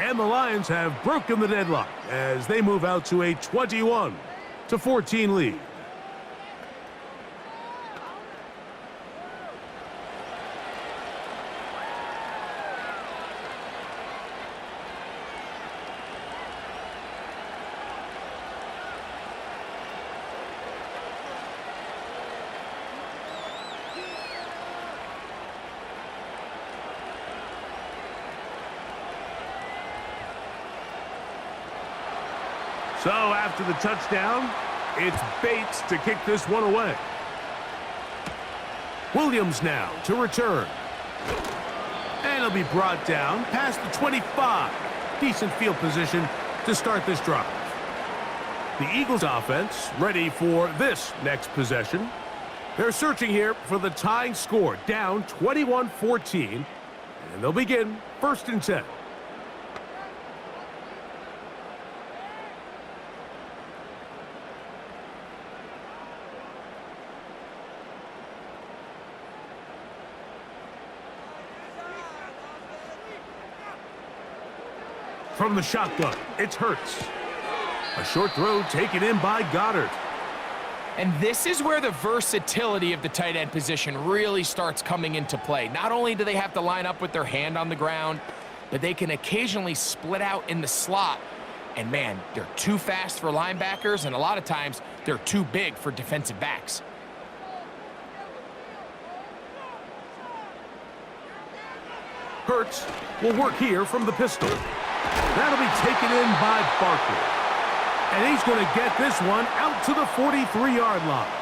[SPEAKER 2] And the Lions have broken the deadlock as they move out to a 21-14 lead. So after the touchdown, it's Bates to kick this one away. Williams now to return. And he'll be brought down past the 25. Decent field position to start this drive. The Eagles offense ready for this next possession. They're searching here for the tying score, down 21-14. And they'll begin 1st and 10. From the shotgun, it's Hurts. A short throw taken in by Goddard.
[SPEAKER 3] And this is where the versatility of the tight end position really starts coming into play. Not only do they have to line up with their hand on the ground, but they can occasionally split out in the slot. And man, they're too fast for linebackers, and a lot of times they're too big for defensive backs.
[SPEAKER 2] Hurts will work here from the pistol. That'll be taken in by Barkley. And he's going to get this one out to the 43-yard line.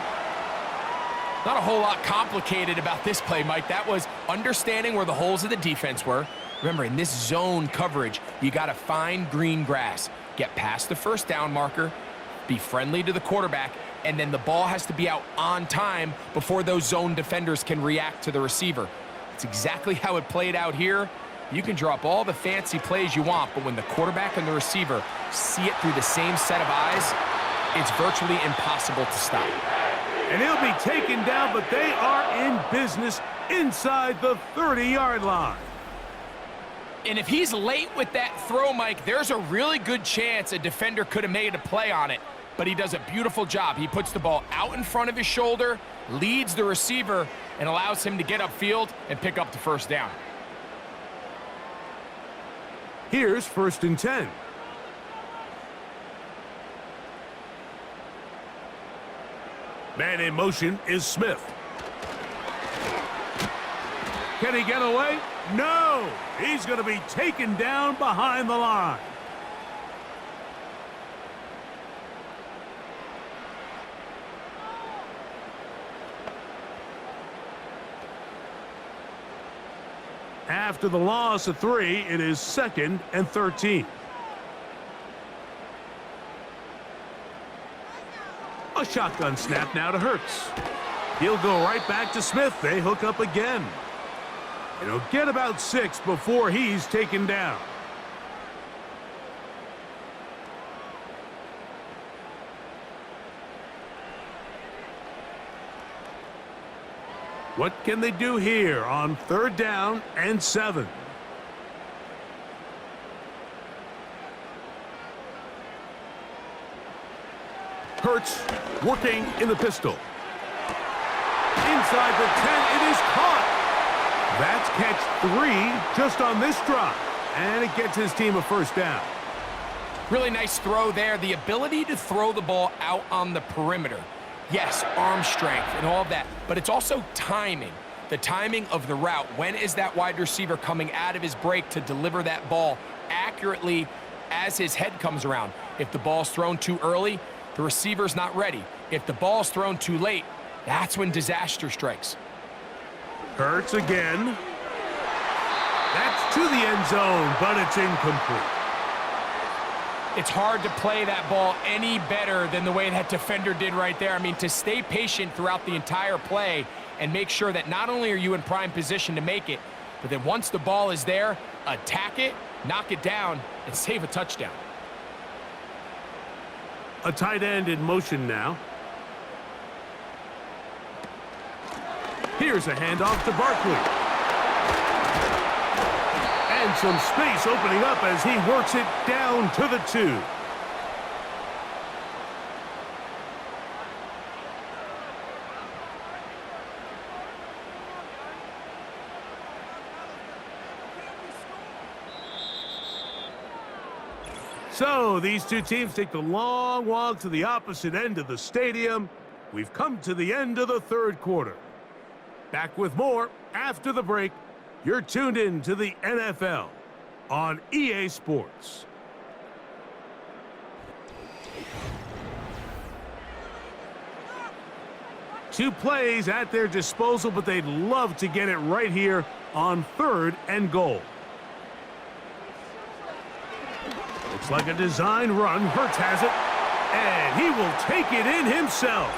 [SPEAKER 3] Not a whole lot complicated about this play, Mike. That was understanding where the holes of the defense were. Remember, in this zone coverage, you got to find green grass. Get past the 1st down marker, be friendly to the quarterback, and then the ball has to be out on time before those zone defenders can react to the receiver. It's exactly how it played out here. You can drop all the fancy plays you want, but when the quarterback and the receiver see it through the same set of eyes, it's virtually impossible to stop.
[SPEAKER 2] And he'll be taken down, but they are in business inside the 30-yard line.
[SPEAKER 3] And if he's late with that throw, Mike, there's a really good chance a defender could have made a play on it, but he does a beautiful job. He puts the ball out in front of his shoulder, leads the receiver, and allows him to get upfield and pick up the 1st down.
[SPEAKER 2] Here's 1st and 10. Man in motion is Smith. Can he get away? No! He's going to be taken down behind the line. After the loss of 3, it is 2nd and 13. A shotgun snap now to Hurts. He'll go right back to Smith. They hook up again. It'll get about 6 before he's taken down. What can they do here on 3rd down and 7? Hurts working in the pistol. Inside the 10, it is caught. That's catch 3 just on this drive. And it gets his team a 1st down.
[SPEAKER 3] Really nice throw there. The ability to throw the ball out on the perimeter. Yes, arm strength and all of that, but it's also timing. The timing of the route. When is that wide receiver coming out of his break to deliver that ball accurately as his head comes around? If the ball's thrown too early, the receiver's not ready. If the ball's thrown too late, that's when disaster strikes.
[SPEAKER 2] Hurts again. That's to the end zone, but it's incomplete.
[SPEAKER 3] It's hard to play that ball any better than the way that defender did right there. I mean, to stay patient throughout the entire play and make sure that not only are you in prime position to make it, but that once the ball is there, attack it, knock it down, and save a touchdown.
[SPEAKER 2] A tight end in motion now. Here's a handoff to Barkley. And some space opening up as he works it down to the 2. So these two teams take the long walk to the opposite end of the stadium. We've come to the end of the 3rd quarter. Back with more after the break. You're tuned in to the NFL on EA Sports. Two plays at their disposal, but they'd love to get it right here on 3rd and goal. Looks like a design run. Hurts has it, and he will take it in himself.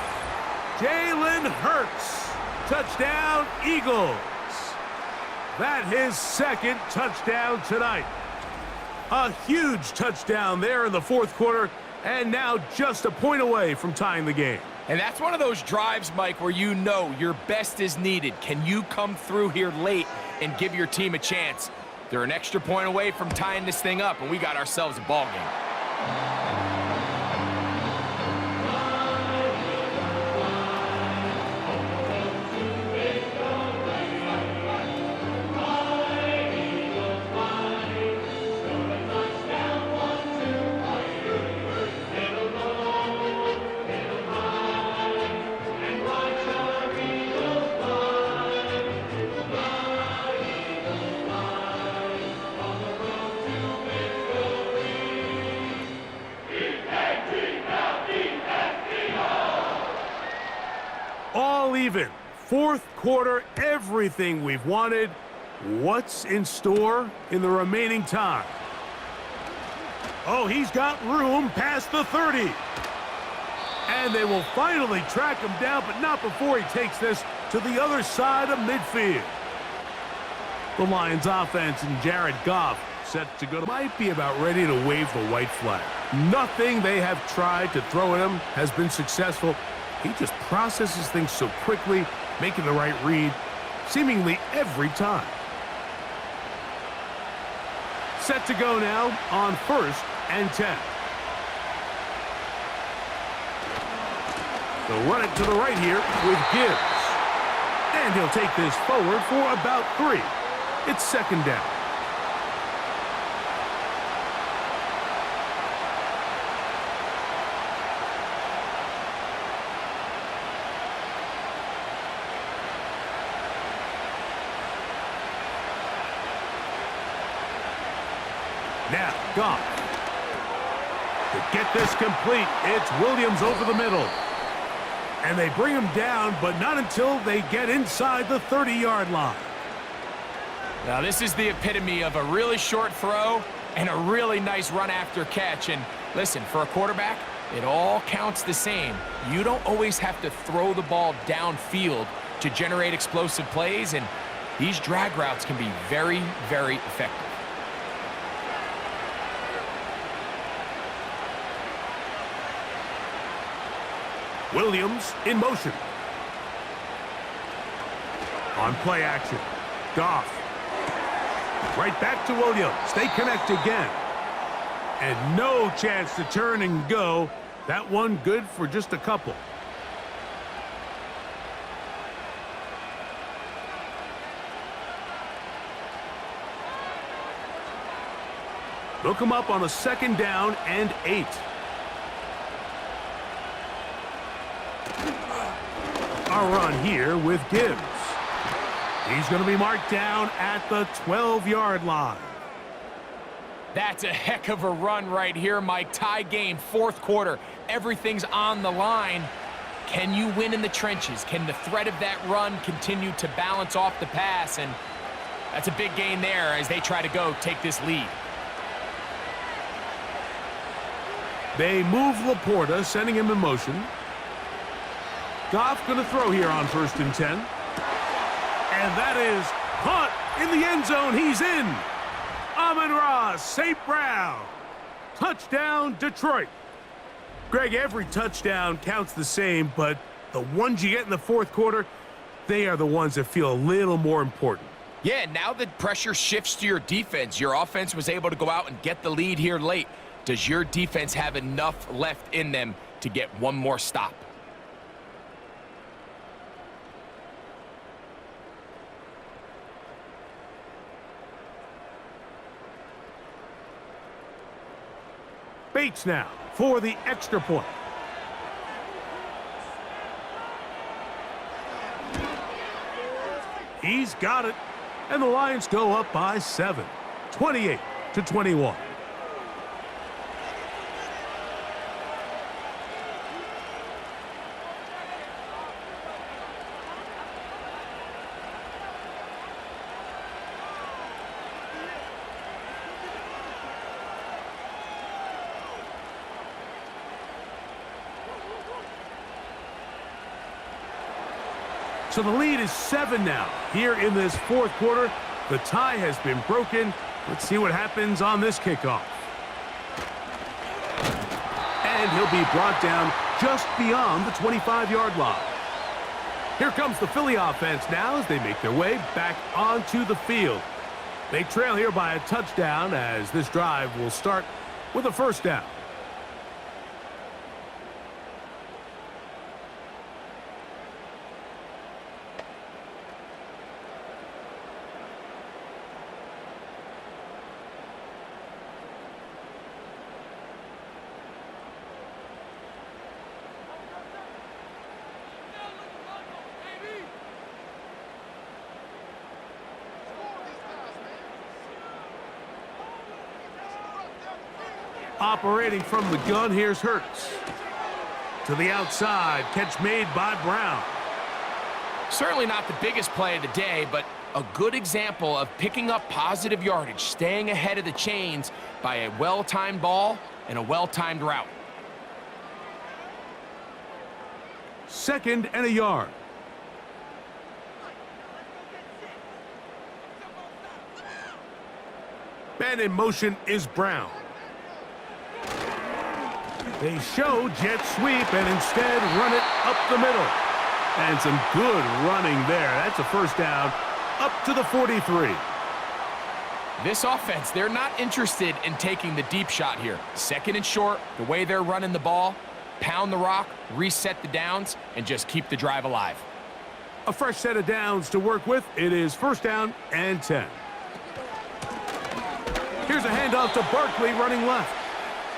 [SPEAKER 2] Jalen Hurts. Touchdown, Eagles. That his 2nd touchdown tonight. A huge touchdown there in the 4th quarter, and now just a point away from tying the game.
[SPEAKER 3] And that's one of those drives, Mike, where you know your best is needed. Can you come through here late and give your team a chance? They're an extra point away from tying this thing up, and we got ourselves a ball game.
[SPEAKER 2] All even. 4th quarter, everything we've wanted. What's in store in the remaining time? Oh, he's got room past the 30. And they will finally track him down, but not before he takes this to the other side of midfield. The Lions offense and Jared Goff set to go. Might be about ready to wave the white flag. Nothing they have tried to throw at him has been successful. He just processes things so quickly, making the right read, seemingly every time. Set to go now on 1st and 10. They'll run it to the right here with Gibbs. And he'll take this forward for about 3. It's 2nd down. Now, Goff. To get this complete, it's Williams over the middle. And they bring him down, but not until they get inside the 30-yard line.
[SPEAKER 3] Now, this is the epitome of a really short throw and a really nice run after catch. And listen, for a quarterback, it all counts the same. You don't always have to throw the ball downfield to generate explosive plays, and these drag routes can be very, very effective.
[SPEAKER 2] Williams in motion. On play action. Goff. Right back to Williams. They connect again. And no chance to turn and go. That one good for just a couple. Look him up on a 2nd down and 8. A run here with Gibbs. He's going to be marked down at the 12-yard line.
[SPEAKER 3] That's a heck of a run right here, Mike. Tie game, 4th quarter. Everything's on the line. Can you win in the trenches? Can the threat of that run continue to balance off the pass? And that's a big gain there as they try to go take this lead.
[SPEAKER 2] They move Laporta, sending him in motion. Goff going to throw here on 1st and 10. And that is caught in the end zone. He's in. Amon-Ra St. Brown. Touchdown, Detroit. Greg, every touchdown counts the same, but the ones you get in the 4th quarter, they are the ones that feel a little more important.
[SPEAKER 3] Yeah, now the pressure shifts to your defense. Your offense was able to go out and get the lead here late. Does your defense have enough left in them to get one more stop?
[SPEAKER 2] Bates now for the extra point. He's got it. And the Lions go up by 7, 28-21. So the lead is 7 now. Here in this 4th quarter, the tie has been broken. Let's see what happens on this kickoff. And he'll be brought down just beyond the 25-yard line. Here comes the Philly offense now as they make their way back onto the field. They trail here by a touchdown as this drive will start with a 1st down. Operating from the gun, here's Hurts. To the outside, catch made by Brown.
[SPEAKER 3] Certainly not the biggest play of the day, but a good example of picking up positive yardage, staying ahead of the chains by a well-timed ball and a well-timed route.
[SPEAKER 2] 2nd and a yard. Man in motion is Brown. They show jet sweep and instead run it up the middle. And some good running there. That's a 1st down up to the 43.
[SPEAKER 3] This offense, they're not interested in taking the deep shot here. 2nd and short, the way they're running the ball, pound the rock, reset the downs, and just keep the drive alive.
[SPEAKER 2] A fresh set of downs to work with. It is 1st down and 10. Here's a handoff to Barkley running left.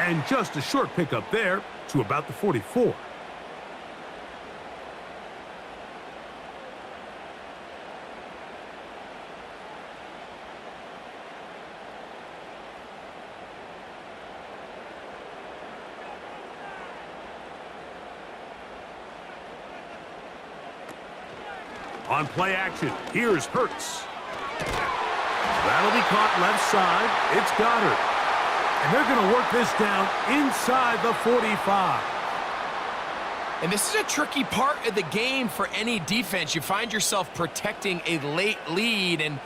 [SPEAKER 2] And just a short pickup there to about the 44. On play action, here's Hurts. will be caught left side. It's Goddard. And they're going to work this down inside the 45.
[SPEAKER 3] And this is a tricky part of the game for any defense. You find yourself protecting a late lead, and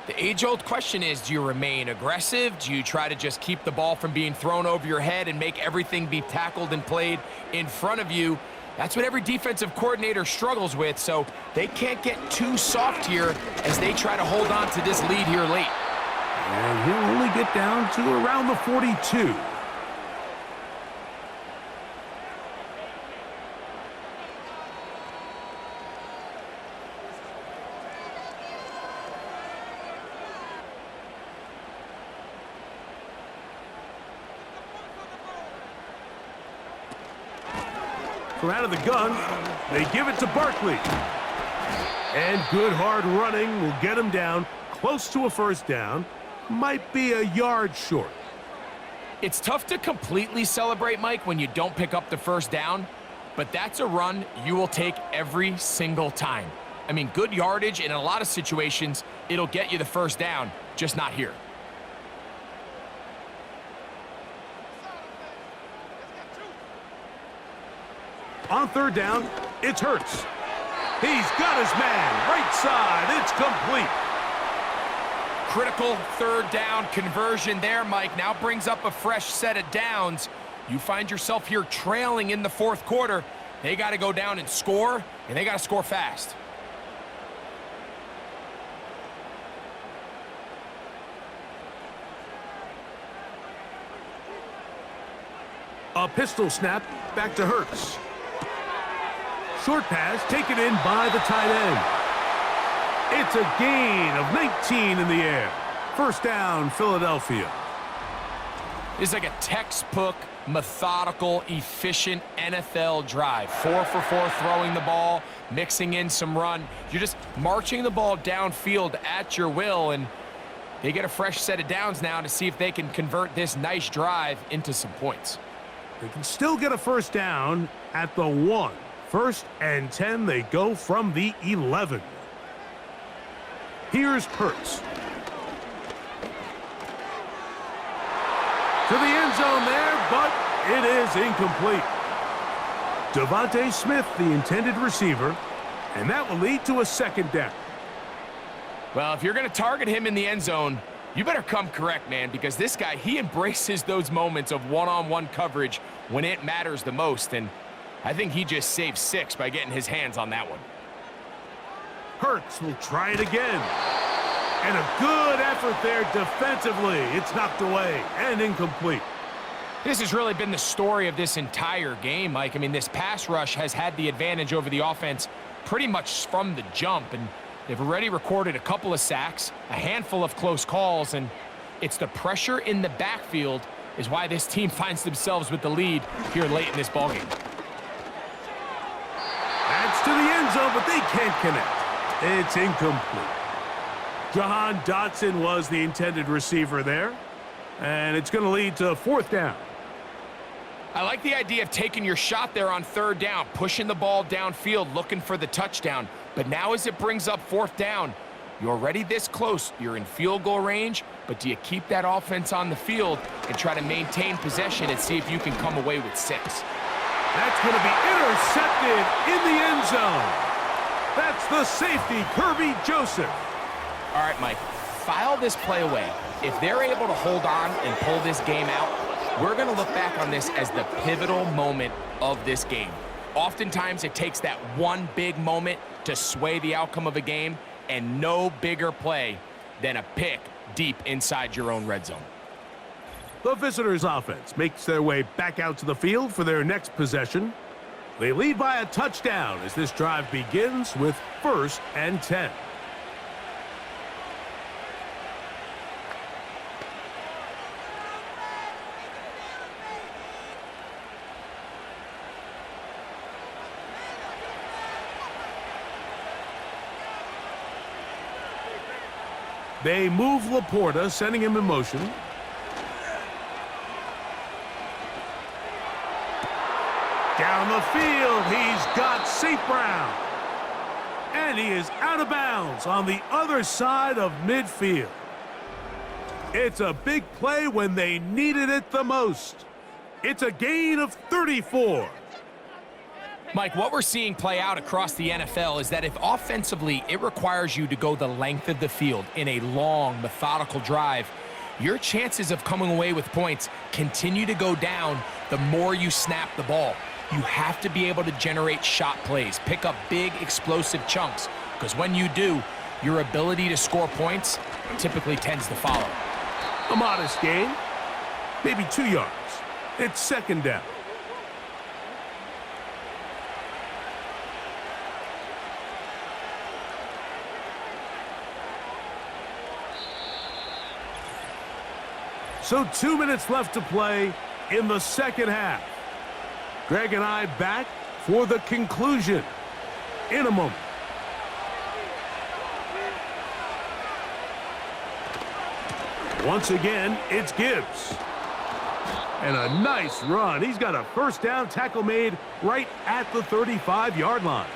[SPEAKER 3] the age-old question is, do you remain aggressive? Do you try to just keep the ball from being thrown over your head and make everything be tackled and played in front of you? That's what every defensive coordinator struggles with, so they can't get too soft here as they try to hold on to this lead here late.
[SPEAKER 2] And he'll only get down to around the 42. From out of the gun, they give it to Barkley. And good hard running will get him down close to a first down. Might be a yard short.
[SPEAKER 3] It's tough to completely celebrate, Mike, when you don't pick up the first down, but that's a run you will take every single time. I mean, good yardage in a lot of situations, it'll get you the first down, just not here.
[SPEAKER 2] On third down, it's Hurts. He's got his man, right side, it's complete.
[SPEAKER 3] Critical third down conversion there, Mike. Now brings up a fresh set of downs. You find yourself here trailing in the fourth quarter. They got to go down and score, and they got to score fast.
[SPEAKER 2] A pistol snap, back to Hurts. Short pass taken in by the tight end. It's a gain of 19 in the air. First down, Philadelphia.
[SPEAKER 3] It's like a textbook, methodical, efficient NFL drive. 4 for 4 throwing the ball, mixing in some run. You're just marching the ball downfield at your will, and they get a fresh set of downs now to see if they can convert this nice drive into some points.
[SPEAKER 2] They can still get a first down at the 1. First and 10, they go from the 11. Here's Hurts. To the end zone there, but it is incomplete. Devontae Smith, the intended receiver, and that will lead to a second down.
[SPEAKER 3] Well, if you're going to target him in the end zone, you better come correct, man, because this guy, he embraces those moments of one-on-one coverage when it matters the most, and I think he just saved 6 by getting his hands on that one.
[SPEAKER 2] Hurts will try it again. And a good effort there defensively. It's knocked away and incomplete.
[SPEAKER 3] This has really been the story of this entire game, Mike. I mean, this pass rush has had the advantage over the offense pretty much from the jump, and they've already recorded a couple of sacks, a handful of close calls, and it's the pressure in the backfield is why this team finds themselves with the lead here late in this ballgame.
[SPEAKER 2] That's to the end zone, but they can't connect. It's incomplete. Jahan Dotson was the intended receiver there, and it's going to lead to fourth down.
[SPEAKER 3] I like the idea of taking your shot there on third down, pushing the ball downfield, looking for the touchdown. But now as it brings up fourth down, you're already this close. You're in field goal range, but do you keep that offense on the field and try to maintain possession and see if you can come away with 6?
[SPEAKER 2] That's going to be intercepted in the end zone. That's the safety, Kirby Joseph.
[SPEAKER 3] All right, Mike, file this play away. If they're able to hold on and pull this game out, we're going to look back on this as the pivotal moment of this game. Oftentimes, it takes that one big moment to sway the outcome of a game, and no bigger play than a pick deep inside your own red zone.
[SPEAKER 2] The visitors' offense makes their way back out to the field for their next possession. They lead by a touchdown as this drive begins with 1st and 10. They move Laporta, sending him in motion. Down the field, he's got St. Brown. And he is out of bounds on the other side of midfield. It's a big play when they needed it the most. It's a gain of 34.
[SPEAKER 3] Mike, what we're seeing play out across the NFL is that if offensively it requires you to go the length of the field in a long, methodical drive, your chances of coming away with points continue to go down the more you snap the ball. You have to be able to generate shot plays, pick up big, explosive chunks, because when you do, your ability to score points typically tends to follow.
[SPEAKER 2] A modest gain, maybe 2 yards. It's second down. So 2 minutes left to play in the second half. Greg and I back for the conclusion in a moment. Once again, it's Gibbs. And a nice run. He's got a first down, tackle made right at the 35-yard line.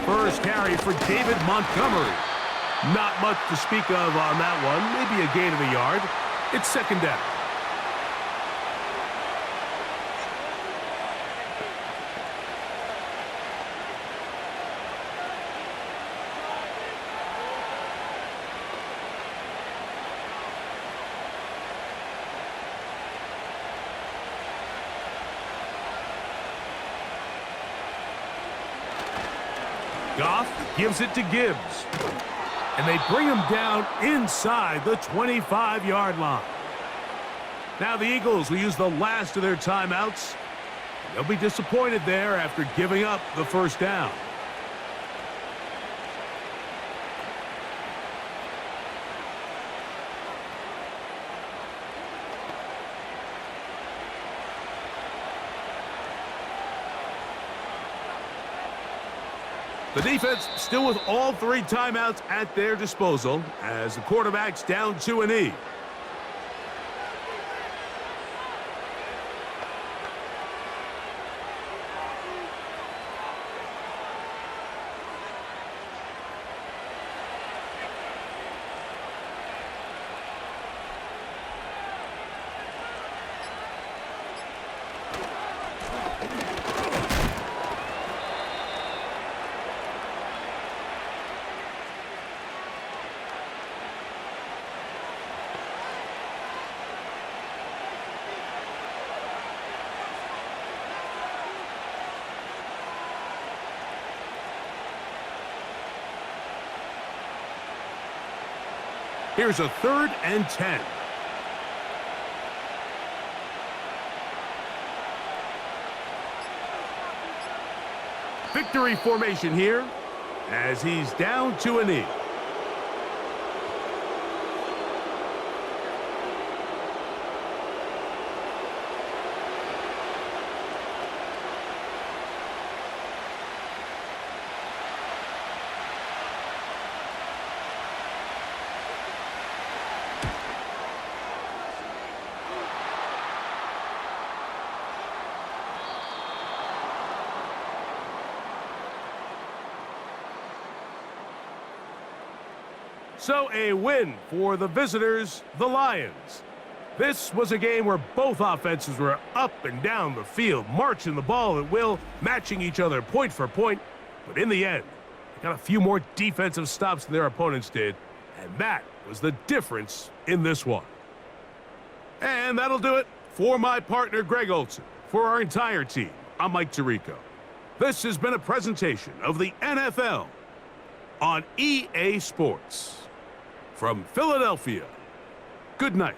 [SPEAKER 2] First carry for David Montgomery. Not much to speak of on that one. Maybe a gain of a yard. It's second down. Goff gives it to Gibbs. And they bring him down inside the 25-yard line. Now the Eagles will use the last of their timeouts. They'll be disappointed there after giving up the first down. The defense still with all 3 timeouts at their disposal as the quarterback's down to a knee. Here's a 3rd and 10. Victory formation here as he's down to a knee. So a win for the visitors, the Lions. This was a game where both offenses were up and down the field, marching the ball at will, matching each other point for point. But in the end, they got a few more defensive stops than their opponents did, and that was the difference in this one. And that'll do it for my partner, Greg Olson. For our entire team, I'm Mike Tirico. This has been a presentation of the NFL on EA Sports. From Philadelphia, good night.